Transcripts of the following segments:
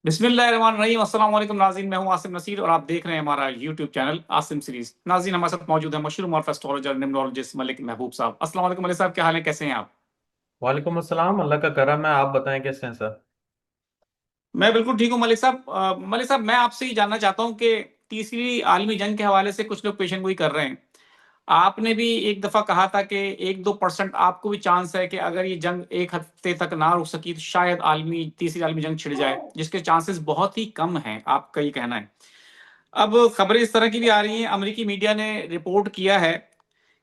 बिस्मिल्लाहिर्रहमानिर्रहीम। अस्सलाम वालेकुम नाज़रीन, मैं हूं आसिम नसीर और आप देख रहे हैं हमारा यूट्यूब चैनल आसिम सीरीज। नाज़रीन, हमारे साथ मौजूद है मशहूर मॉर्फ एस्ट्रोलॉजर न्यूमरोलॉजिस्ट मलिक महबूब साहब। अस्सलाम वालेकुम मलिक साहब, क्या हाल है, कैसे हैं आप? वालेकुम अस्सलाम। अल्लाह का करम है। आप बताएं कैसे हैं सर। मैं बिल्कुल ठीक हूं मलिक साहब। मलिक साहब, मैं आपसे ही जानना चाहता हूं कि तीसरी आलमी जंग के हवाले से कुछ लोग पेशन गोई कर रहे हैं। आपने भी एक दफा कहा था कि 1-2% आपको भी चांस है कि अगर ये जंग एक हफ्ते तक ना रुक सकी तो शायद आलमी तीसरी आलमी जंग छिड़ जाए, जिसके चांसेस बहुत ही कम हैं, आपका ये कहना है। अब खबरें इस तरह की भी आ रही हैं, अमेरिकी मीडिया ने रिपोर्ट किया है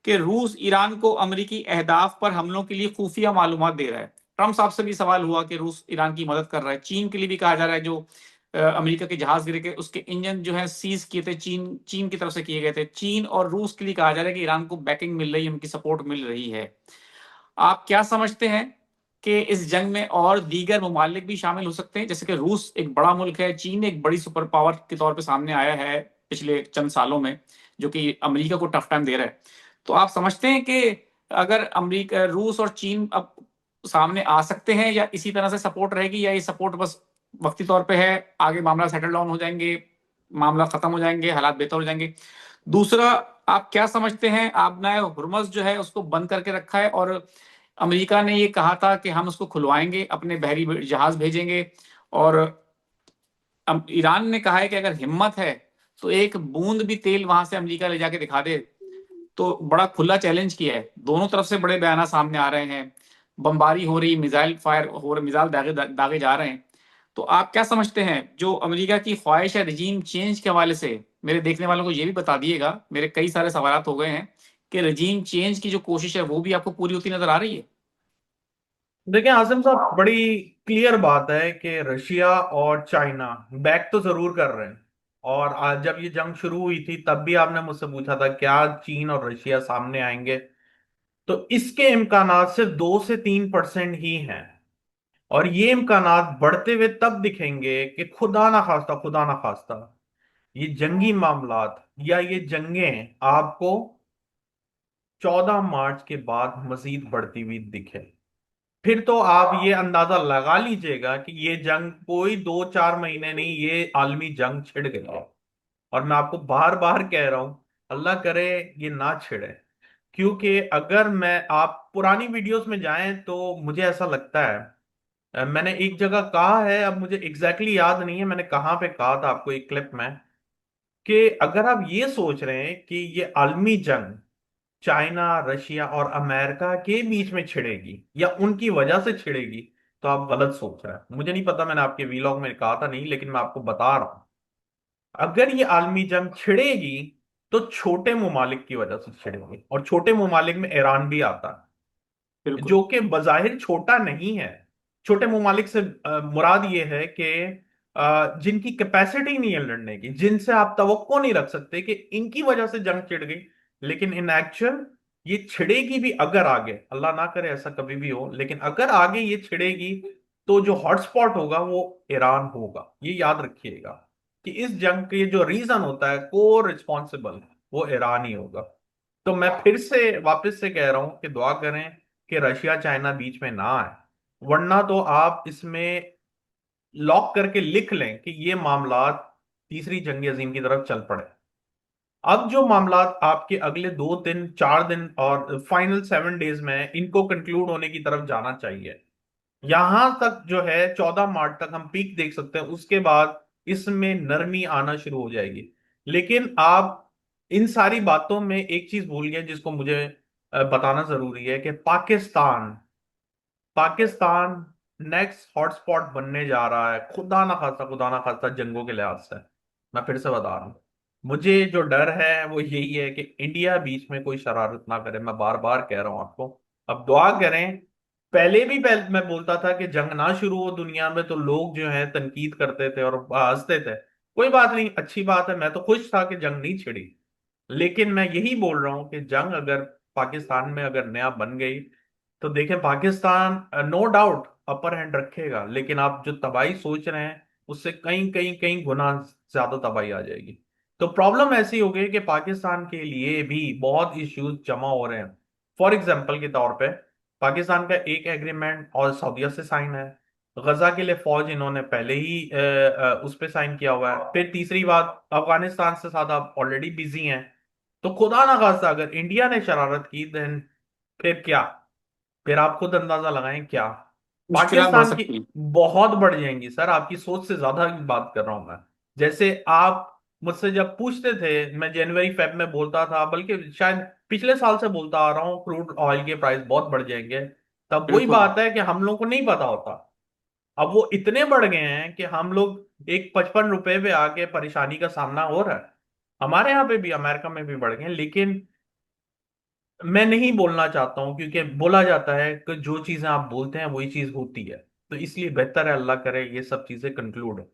कि रूस ईरान को अमेरिकी अहदाफ पर हमलों के लिए खुफिया मालूमात दे रहा है। ट्रम्प साहब से भी सवाल हुआ कि रूस ईरान की मदद कर रहा है। चीन के लिए भी कहा जा रहा है, जो अमेरिका के जहाज गिरे के उसके इंजन जो है सीज किए थे, चीन चीन की तरफ से किए गए थे। चीन और रूस के लिए कहा जा रहा है कि ईरान को बैकिंग मिल रही है, उनकी सपोर्ट मिल रही है। आप क्या समझते हैं कि इस जंग में और दीगर ममालिक भी शामिल हो सकते हैं? जैसे कि रूस एक बड़ा मुल्क है, चीन एक बड़ी सुपर पावर के तौर पे सामने आया है पिछले चंद सालों में, जो कि अमेरिका को टफ टाइम दे रहा है। तो आप समझते हैं कि अगर अमेरिका, रूस और चीन अब सामने आ सकते हैं, या इसी तरह से सपोर्ट रहेगी, या ये सपोर्ट बस वक्ती तौर पे है, आगे मामला सेटल डाउन हो जाएंगे, मामला खत्म हो जाएंगे, हालात बेहतर हो जाएंगे? दूसरा, आप क्या समझते हैं, आबनाए हुर्मुज़ जो है उसको बंद करके रखा है और अमेरिका ने ये कहा था कि हम उसको खुलवाएंगे, अपने बहरी जहाज भेजेंगे, और अब ईरान ने कहा है कि अगर हिम्मत है तो एक बूंद भी तेल वहां से अमेरिका ले जाके दिखा दे। तो बड़ा खुला चैलेंज किया है, दोनों तरफ से बड़े बयान सामने आ रहे हैं, बमबारी हो रही, मिसाइल फायर हो रहे, मिसाइल दागे जा रहे हैं। तो आप क्या समझते हैं, जो अमेरिका की ख्वाहिश है रजीम चेंज के हवाले से? मेरे देखने वालों को ये भी बता दिएगा, मेरे कई सारे सवाल हो गए हैं, कि रजीम चेंज की जो कोशिश है वो भी आपको पूरी होती नजर आ रही है? देखिए आसिम साहब, बड़ी क्लियर बात है कि रशिया और चाइना बैक तो जरूर कर रहे हैं। और आज जब ये जंग शुरू हुई थी तब भी आपने मुझसे पूछा था क्या चीन और रशिया सामने आएंगे। तो इसके इम्कानात सिर्फ 2 से 3% ही हैं। और ये इम्कानात बढ़ते हुए तब दिखेंगे कि खुदा ना खास्ता ये जंगी मामलात या ये जंगें आपको 14 मार्च के बाद मजीद बढ़ती हुई दिखे। फिर तो आप ये अंदाजा लगा लीजिएगा कि ये जंग कोई 2-4 महीने नहीं, ये आलमी जंग छिड़ गई है। और मैं आपको बार बार कह रहा हूं, अल्लाह करे ये ना छिड़े। क्योंकि अगर मैं आप पुरानी वीडियोस में जाएं तो मुझे ऐसा लगता है, मैंने एक जगह कहा है, अब मुझे एग्जैक्टली याद नहीं है मैंने कहाँ पे कहा था आपको एक क्लिप में, कि अगर आप ये सोच रहे हैं कि ये आलमी जंग चाइना रशिया और अमेरिका के बीच में छिड़ेगी या उनकी वजह से छिड़ेगी, तो आप गलत सोच रहे हैं। मुझे नहीं पता मैंने आपके वीलॉग में कहा था नहीं, लेकिन मैं आपको बता रहा हूं, अगर ये आलमी जंग छिड़ेगी तो छोटे मुमालिक की वजह से छिड़ेगी। और छोटे मुमालिक में ईरान भी आता है, बिल्कुल। जो कि बजाहिर छोटा नहीं है। छोटे मुमालिक से मुराद ये है कि जिनकी कैपेसिटी नहीं है लड़ने की, जिनसे आप तवक्को नहीं रख सकते कि इनकी वजह से जंग छिड़ गई। लेकिन इन एक्चुअल ये छिड़ेगी भी अगर आगे, अल्लाह ना करे ऐसा कभी भी हो, लेकिन अगर आगे ये छिड़ेगी तो जो हॉटस्पॉट होगा वो ईरान होगा। ये याद रखिएगा कि इस जंग के जो रीजन होता है, को रिस्पॉन्सिबल, वो ईरान ही होगा। तो मैं फिर से वापस से कह रहा हूं कि दुआ करें कि रशिया चाइना बीच में ना आए, वरना तो आप इसमें लॉक करके लिख लें कि ये मामलात तीसरी जंग अजीम की तरफ चल पड़े। अब जो मामलात आपके अगले 2 दिन 4 दिन और फाइनल 7 डेज में इनको कंक्लूड होने की तरफ जाना चाहिए। यहां तक जो है 14 मार्च तक हम पीक देख सकते हैं, उसके बाद इसमें नरमी आना शुरू हो जाएगी। लेकिन आप इन सारी बातों में एक चीज भूल गए जिसको मुझे बताना जरूरी है, कि पाकिस्तान पाकिस्तान नेक्स्ट हॉटस्पॉट बनने जा रहा है, खुदा ना खास्ता जंगों के लिहाज से। मैं फिर से बता रहा हूं, मुझे जो डर है वो यही है कि इंडिया बीच में कोई शरारत ना करे। मैं बार बार कह रहा हूं आपको, अब दुआ करें। पहले मैं बोलता था कि जंग ना शुरू हो दुनिया में, तो लोग जो है तनकीद करते थे और हंसते थे। कोई बात नहीं, अच्छी बात है, मैं तो खुश था कि जंग नहीं छिड़ी। लेकिन मैं यही बोल रहा हूं कि जंग अगर पाकिस्तान में अगर नया बन गई, तो देखें Pakistan no doubt upper hand रखेगा, लेकिन आप जो तबाही सोच रहे हैं उससे कहीं कहीं कहीं गुना ज्यादा तबाही आ जाएगी। तो प्रॉब्लम ऐसी हो गई कि पाकिस्तान के लिए भी बहुत इश्यूज जमा हो रहे हैं। फॉर एग्जाम्पल के तौर पे, पाकिस्तान का एक एग्रीमेंट और सऊदीया से साइन है, गजा के लिए फौज इन्होंने पहले ही उस पे साइन किया हुआ है। फिर तीसरी बात, अफगानिस्तान से साथ आप ऑलरेडी बिजी हैं। तो खुदा ना खास्ता अगर इंडिया ने शरारत की, देन फिर क्या? फिर आप खुद अंदाजा लगाएं क्या। मुश्किलात बढ़ पाकिस्तान की सकती हैं। बहुत बढ़ जाएंगी सर, आपकी सोच से ज्यादा की बात कर रहा हूं मैं। जैसे आप मुझसे जब पूछते थे, मैं जनवरी फेब में बोलता था, बल्कि शायद पिछले साल से बोलता आ रहा हूँ, क्रूड ऑयल के प्राइस बहुत बढ़ जाएंगे। तब वही बिल्कुल। बात है कि हम लोग को नहीं पता होता। अब वो इतने बढ़ गए हैं कि हम लोग एक 55 रुपए पे आके परेशानी का सामना हो रहा है। हमारे यहाँ पे भी, अमेरिका में भी बढ़ गए हैं, लेकिन मैं नहीं बोलना चाहता हूँ, क्योंकि बोला जाता है कि जो चीजें आप बोलते हैं वही चीज होती है। तो इसलिए बेहतर है, अल्लाह करे ये सब चीजें कंक्लूड हो।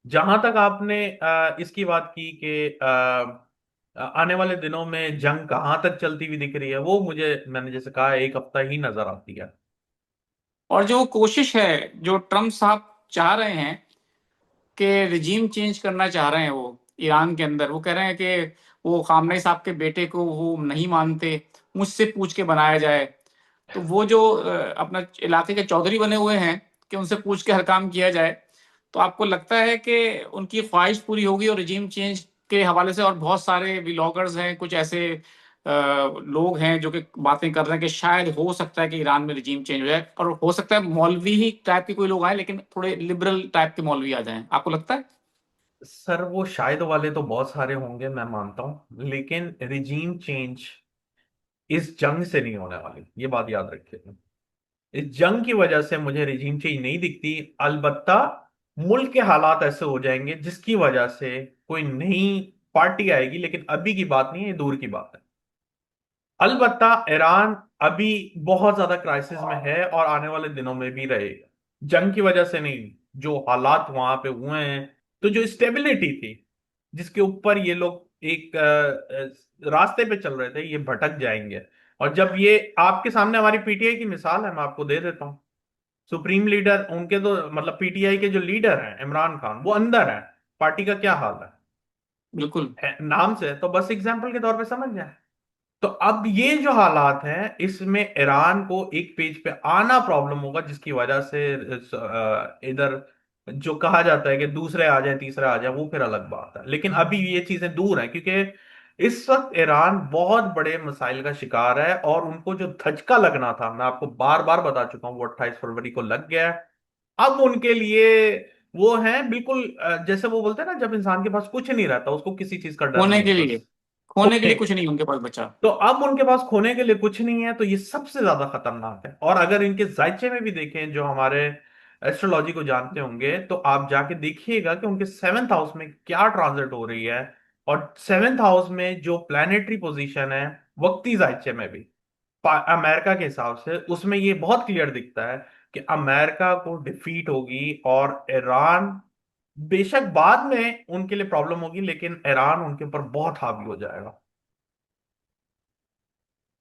जहां तक आपने इसकी बात की कि आने वाले दिनों में जंग कहाँ तक चलती हुई दिख रही है, वो मुझे, मैंने जैसे कहा, एक हफ्ता ही नजर आती है। और जो कोशिश है, जो ट्रम्प साहब चाह रहे हैं कि रिजीम चेंज करना चाह रहे हैं वो ईरान के अंदर, वो कह रहे हैं कि वो खामनेई साहब के बेटे को वो नहीं मानते, मुझसे पूछ के बनाया जाए। तो वो जो अपना इलाके के चौधरी बने हुए हैं कि उनसे पूछ के हर काम किया जाए। तो आपको लगता है कि उनकी ख्वाहिश पूरी होगी और रिजीम चेंज के हवाले से और बहुत सारे व्लॉगर्स हैं, कुछ ऐसे लोग हैं जो कि बातें कर रहे हैं कि शायद हो सकता है कि ईरान में रिजीम चेंज हो जाए, और हो सकता है मौलवी ही टाइप के कोई लोग आए, लेकिन थोड़े लिबरल टाइप के मौलवी आ जाएं। आपको लगता है? सर वो शायद वाले तो बहुत सारे होंगे, मैं मानता हूँ, लेकिन रिजीम चेंज इस जंग से नहीं होने वाली, ये बात याद रखिए। इस जंग की वजह से मुझे रिजीम चेंज नहीं दिखती। अलबत्ता मुल्क के हालात ऐसे हो जाएंगे जिसकी वजह से कोई नई पार्टी आएगी, लेकिन अभी की बात नहीं है, ये दूर की बात है। अलबत्ता ईरान अभी बहुत ज्यादा क्राइसिस में है और आने वाले दिनों में भी रहेगा। जंग की वजह से नहीं, जो हालात वहां पे हुए हैं, तो जो स्टेबिलिटी थी जिसके ऊपर ये लोग एक रास्ते पे चल रहे थे, ये भटक जाएंगे। और जब ये आपके सामने, हमारी पीटीआई की मिसाल है, मैं आपको दे देता हूँ। सुप्रीम लीडर उनके, तो मतलब पीटीआई के जो लीडर हैं इमरान खान, वो अंदर है। पार्टी का क्या हाल बिल्कुल। नाम से तो बस एग्जाम्पल के तौर पे समझ जाए। तो अब ये जो हालात हैं, इसमें ईरान को एक पेज पे आना प्रॉब्लम होगा, जिसकी वजह से इधर जो कहा जाता है कि दूसरे आ जाए, तीसरे आ जाए, वो फिर अलग बात है। लेकिन अभी ये चीजें दूर हैं, क्योंकि इस वक्त ईरान बहुत बड़े मसाइल का शिकार है, और उनको जो धचका लगना था, मैं आपको बार बार बता चुका हूँ, वो 28 फरवरी को लग गया है। अब उनके लिए वो है बिल्कुल जैसे वो बोलते हैं ना, जब इंसान के पास कुछ नहीं रहता, उसको किसी चीज का डर खोने नहीं है के लिए, बस। खोने के खोने। लिए कुछ नहीं उनके पास बचा। तो अब उनके पास खोने के लिए कुछ नहीं है, तो ये सबसे ज्यादा खतरनाक है। और अगर इनके जायचे में भी देखें, जो हमारे एस्ट्रोलॉजी को जानते होंगे, तो आप जाके देखिएगा कि उनके 7th हाउस में क्या ट्रांजिट हो रही है। और 7th हाउस में जो प्लैनेटरी पोजीशन है, वक्ती जायचे में भी, अमेरिका के हिसाब से उसमें ये बहुत क्लियर दिखता है कि अमेरिका को डिफीट होगी, और ईरान बेशक बाद में उनके लिए प्रॉब्लम होगी, लेकिन ईरान उनके ऊपर बहुत हावी हो जाएगा।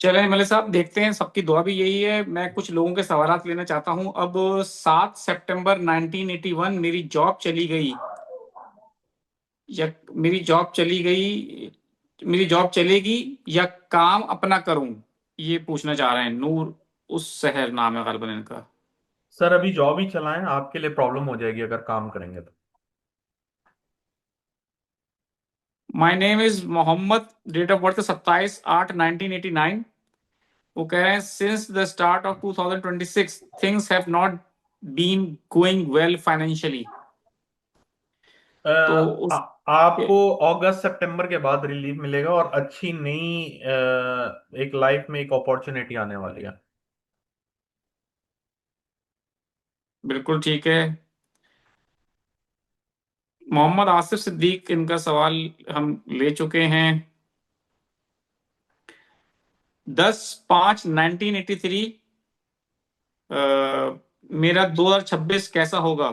चलें मलिक साहब, देखते हैं, सबकी दुआ भी यही है। मैं कुछ लोगों के सवालात लेना चाहता हूं। अब 7 सितंबर 1981 मेरी जॉब चली गई, या मेरी जॉब चली गई, मेरी जॉब चलेगी या काम अपना करूं, ये पूछना चाह रहे हैं। नूर उस शहर नाम है गालिबन इनका। सर अभी जॉब ही चलाएं, आपके लिए प्रॉब्लम हो जाएगी अगर काम करेंगे तो। My name is Mohammed, date of birth 27/8/1989। वो कह रहे हैं since the start of 2026 things have not been going well financially. Uh, तो आ, उस आपको अगस्त सितंबर के बाद रिलीफ मिलेगा, और अच्छी नई एक लाइफ में एक अपॉर्चुनिटी आने वाली है। बिल्कुल ठीक है। मोहम्मद आसिफ सिद्दीक, इनका सवाल हम ले चुके हैं। 10/5/1983 मेरा 2026 कैसा होगा?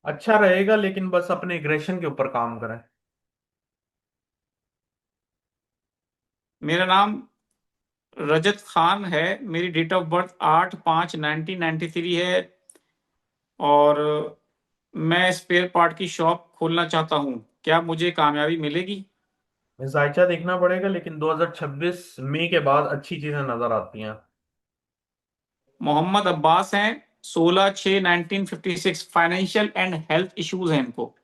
अच्छा रहेगा, लेकिन बस अपने एग्रेशन के ऊपर काम करें। मेरा नाम रजत खान है। मेरी डेट ऑफ बर्थ 8/5/1993 है, और मैं स्पेयर पार्ट की शॉप खोलना चाहता हूँ। क्या मुझे कामयाबी मिलेगी? जायचा देखना पड़ेगा, लेकिन 2026 मई के बाद अच्छी चीजें नजर आती हैं। मोहम्मद अब्बास हैं, 16/6/1956। फाइनेंशियल एंड हेल्थ इश्यूज हैं इनको।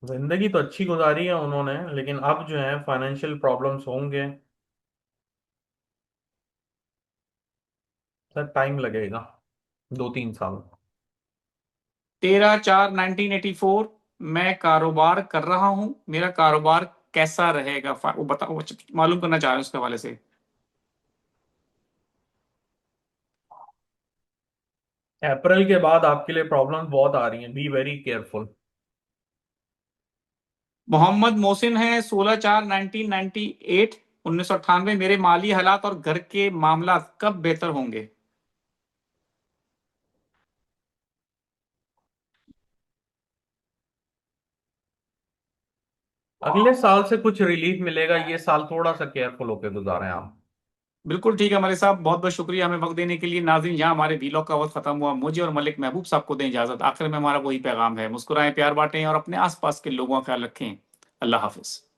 जिंदगी तो अच्छी गुजारी है उन्होंने, लेकिन अब जो है फाइनेंशियल प्रॉब्लम्स होंगे। सर टाइम लगेगा, 2-3 साल। 13/4/1984। मैं कारोबार कर रहा हूं, मेरा कारोबार कैसा रहेगा, वो बताओ, वो मालूम करना चाह रहे हैं उसके हवाले से। अप्रैल के बाद आपके लिए प्रॉब्लम्स बहुत आ रही हैं, be very careful. Mohammad Mohsin है, 16/4/1998। 1998। मेरे माली हालात और घर के मामला कब बेहतर होंगे? अगले साल से कुछ रिलीफ मिलेगा, ये साल थोड़ा सा केयरफुल होकर गुजारें आप। बिल्कुल ठीक है मलिक साहब, बहुत बहुत शुक्रिया हमें वक्त देने के लिए। नाज़रीन, यहाँ हमारे वीलॉग का वक्त खत्म हुआ। मुझे और मलिक महबूब साहब को दें इजाजत। आखिर में हमारा वही पैगाम है, मुस्कुराएं, प्यार बांटें और अपने आसपास के लोगों का ख्याल रखें। अल्लाह हाफिज।